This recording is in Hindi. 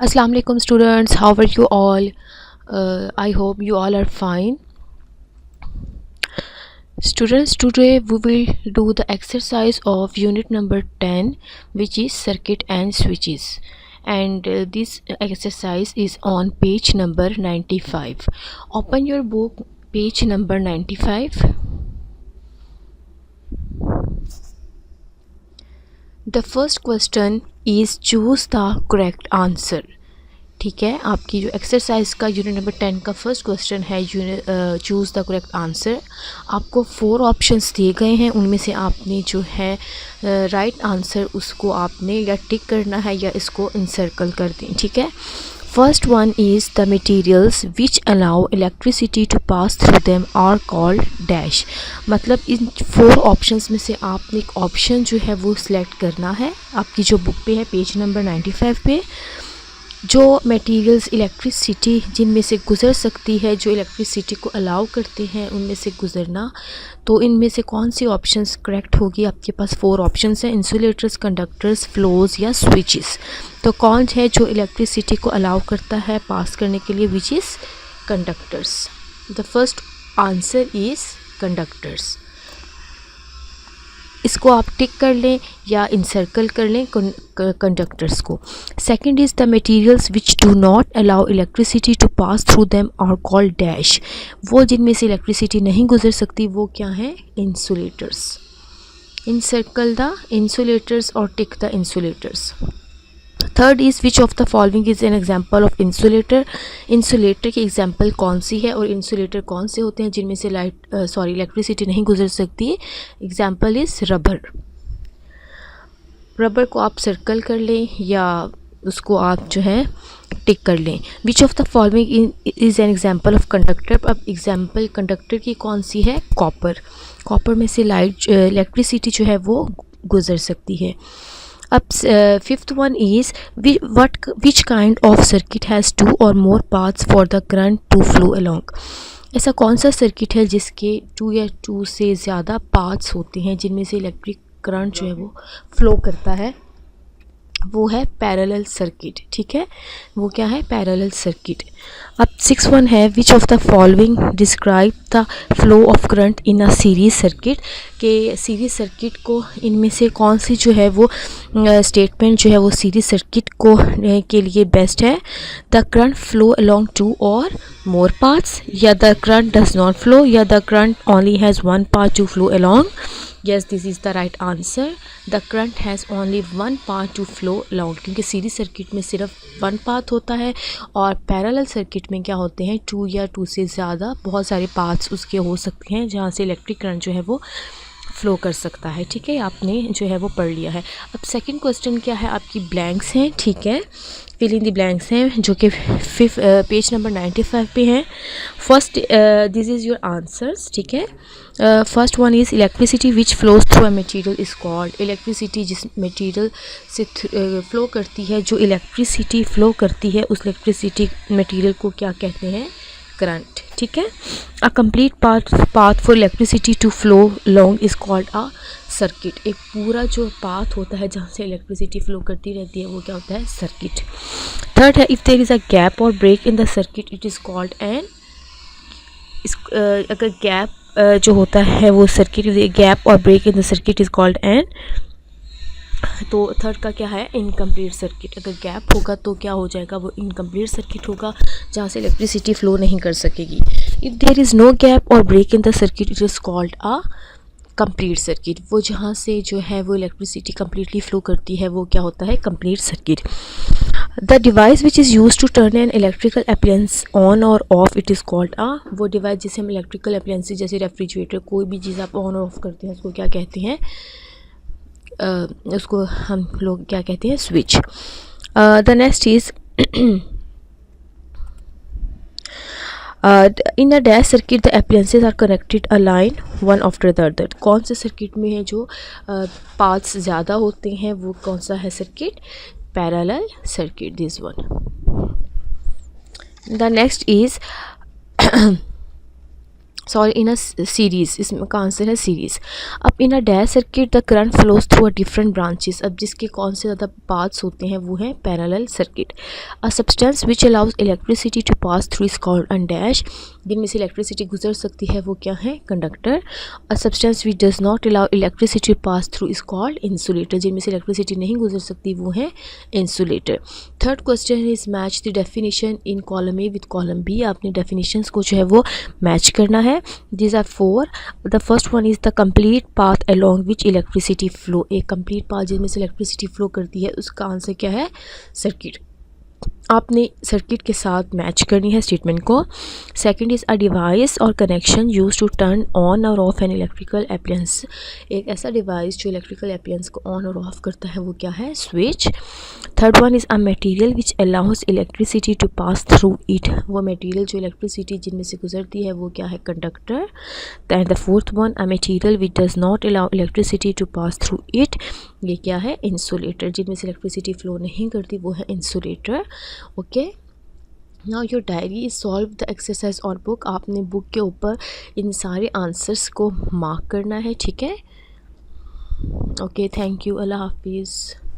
Assalamu alaikum students, how are you all? I hope you all are fine. Students, today we will do the exercise of unit number 10, which is circuit and switches, and this exercise is on page number 95. Open your book, page number 95. The first question is choose the correct answer. ठीक है, आपकी जो एक्सरसाइज का यूनिट नंबर 10 का फर्स्ट क्वेश्चन है चूज़ द करेक्ट आंसर। आपको 4 ऑप्शंस दिए गए हैं, उनमें से आपने जो है राइट आंसर उसको आपने या टिक करना है या इसको इंसर्कल कर दें। ठीक है, first one is the materials which allow electricity to pass through them are called dash. मतलब इन 4 ऑप्शंस में से आपने एक ऑप्शन जो है वो सिलेक्ट करना है। आपकी जो बुक पे है पेज नंबर 95 पे, जो मटेरियल्स इलेक्ट्रिसिटी जिनमें से गुज़र सकती है, जो इलेक्ट्रिसिटी को अलाउ करते हैं उनमें से गुज़रना, तो इनमें से कौन सी ऑप्शंस करेक्ट होगी। आपके पास 4 ऑप्शंस हैं, इंसुलेटर्स, कंडक्टर्स, फ्लोज या स्विचेस। तो कौन है जो इलेक्ट्रिसिटी को अलाउ करता है पास करने के लिए, which is conductors. The first answer is conductors. इसको आप टिक कर लें या इंसर्कल कर लें कंडक्टर्स को। Second is the materials which do not allow electricity to pass through them are called dash. वो जिनमें से इलेक्ट्रिसिटी नहीं गुजर सकती वो क्या हैं, इंसुलेटर्स। इंसर्कल द इंसुलेटर्स और tick the insulators. Third is which of the following is an example of insulator. Insulator की एग्जाम्पल कौन सी है और इंसुलेटर कौन से होते हैं जिनमें से इलेक्ट्रिसिटी नहीं गुजर सकती है। Example is rubber. रबर को आप सर्कल कर लें या उसको आप जो है टिक कर लें। Which of the following is an example of conductor. अब एग्जाम्पल कंडक्टर की कौन सी है, कॉपर। कॉपर में से इलेक्ट्रिसिटी जो है वो गुजर सकती है। अब fifth one is which kind of circuit has 2 or more paths for the current to flow along. ऐसा कौन सा सर्किट है जिसके 2 या 2 से ज़्यादा पाथ्स होते हैं जिनमें से इलेक्ट्रिक करंट जो है वो फ्लो करता है, वो है पैरेलल सर्किट। ठीक है, वो क्या है, पैरेलल सर्किट। अब 6 वन है which of the following describe the flow of current in a series circuit. के सीरीज सर्किट को इनमें से कौन सी जो है वो स्टेटमेंट जो है वो सीरीज सर्किट को के लिए बेस्ट है। The current flow along 2 or more paths, या the current does not flow, या the current only has 1 path to flow along. Yes, this is the right answer. The current has only 1 path to flow along, क्योंकि सीरीज सर्किट में सिर्फ 1 पाथ होता है और पैरेलल सर्किट में क्या होते हैं, 2 या 2 से ज़्यादा बहुत सारे पाथ्स उसके हो सकते हैं जहाँ से इलेक्ट्रिक करंट जो है वो फ्लो कर सकता है। ठीक है, आपने जो है वो पढ़ लिया है। अब सेकंड क्वेश्चन क्या है, आपकी ब्लैंक्स हैं। ठीक है, फिल इन द ब्लैंक्स हैं जो कि पेज नंबर 95 पे हैं। First this is your answers. ठीक है, first one is electricity which flows through a material is called. Electricity जिस मटेरियल से फ्लो करती है, जो इलेक्ट्रिसिटी फ्लो करती है उस इलेक्ट्रिसिटी मटेरियल को क्या कहते हैं, करंट। ठीक है, a complete path for electricity to flow long is called a circuit. एक पूरा जो पाथ होता है जहाँ से इलेक्ट्रिसिटी फ्लो करती रहती है वो क्या होता है, सर्किट। थर्ड है if there is a gap or break in the circuit it is called an. अगर गैप जो होता है वो circuit, gap or break in the circuit is called an. तो थर्ड का क्या है, इनकम्प्लीट सर्किट। अगर गैप होगा तो क्या हो जाएगा, वो इनकम्प्लीट सर्किट होगा जहाँ से इलेक्ट्रिसिटी फ्लो नहीं कर सकेगी। If there is no gap or break in the circuit it is called a complete circuit. वो जहाँ से जो है वो इलेक्ट्रिसिटी कम्प्लीटली फ्लो करती है वो क्या होता है, complete circuit. The device which is use to turn an electrical appliance on और off it is called a. वो डिवाइस जिसे हम इलेक्ट्रिकल अप्लायंसेस जैसे रेफ्रिजरेटर, कोई भी चीज़ आप ऑन और ऑफ करते हैं उसको क्या कहते हैं, उसको हम लोग क्या कहते हैं, switch. The next is in a dash circuit the appliances are connected a line one after the other. कौन से सर्किट में है जो पाथ्स ज़्यादा होते हैं, वो कौन सा है circuit, parallel circuit, this one. The next is sorry in a series, इसमें का आंसर है सीरीज़। अब in a dash circuit the current flows through a different branches, अब जिसके कौन से ज़्यादा पाथ्स होते हैं वो है parallel circuit. A substance which allows electricity to pass through is called a dash, जिनमें से इलेक्ट्रिसिटी गुजर सकती है वो क्या है, conductor. A substance which does not allow electricity pass through is called insulator, जिनमें से इलेक्ट्रिसिटी नहीं गुजर सकती वो है insulator. Third question is match the definition in column A with column B, आपने डेफिनेशंस को जो है वो मैच करना है। These are four. The first one is the complete path along which electricity flow, एक कंप्लीट पाथ जिसमें से इलेक्ट्रिसिटी फ्लो करती है उसका आंसर क्या है, सर्किट। आपने सर्किट के साथ मैच करनी है स्टेटमेंट को। Second is a device or connection used to turn on और ऑफ एन इलेक्ट्रिकल एप्लायंस, एक ऐसा डिवाइस जो इलेक्ट्रिकल एप्लायंस को ऑन और ऑफ करता है वो क्या है, switch. Third one is a material which allows electricity to pass through it, वो मटेरियल जो इलेक्ट्रिसिटी जिनमें से गुजरती है वो क्या है, conductor. Then the fourth one a material which does not allow electricity to pass through it, ये क्या है, इंसुलेटर, जिनमें से इलेक्ट्रिसिटी फ्लो नहीं करती वो है insulator. Okay, now your diary is solve the exercise on book, आपने बुक के ऊपर इन सारे आंसर्स को मार्क करना है, ठीक है। ओके, थैंक यू, अल्लाह हाफिज़।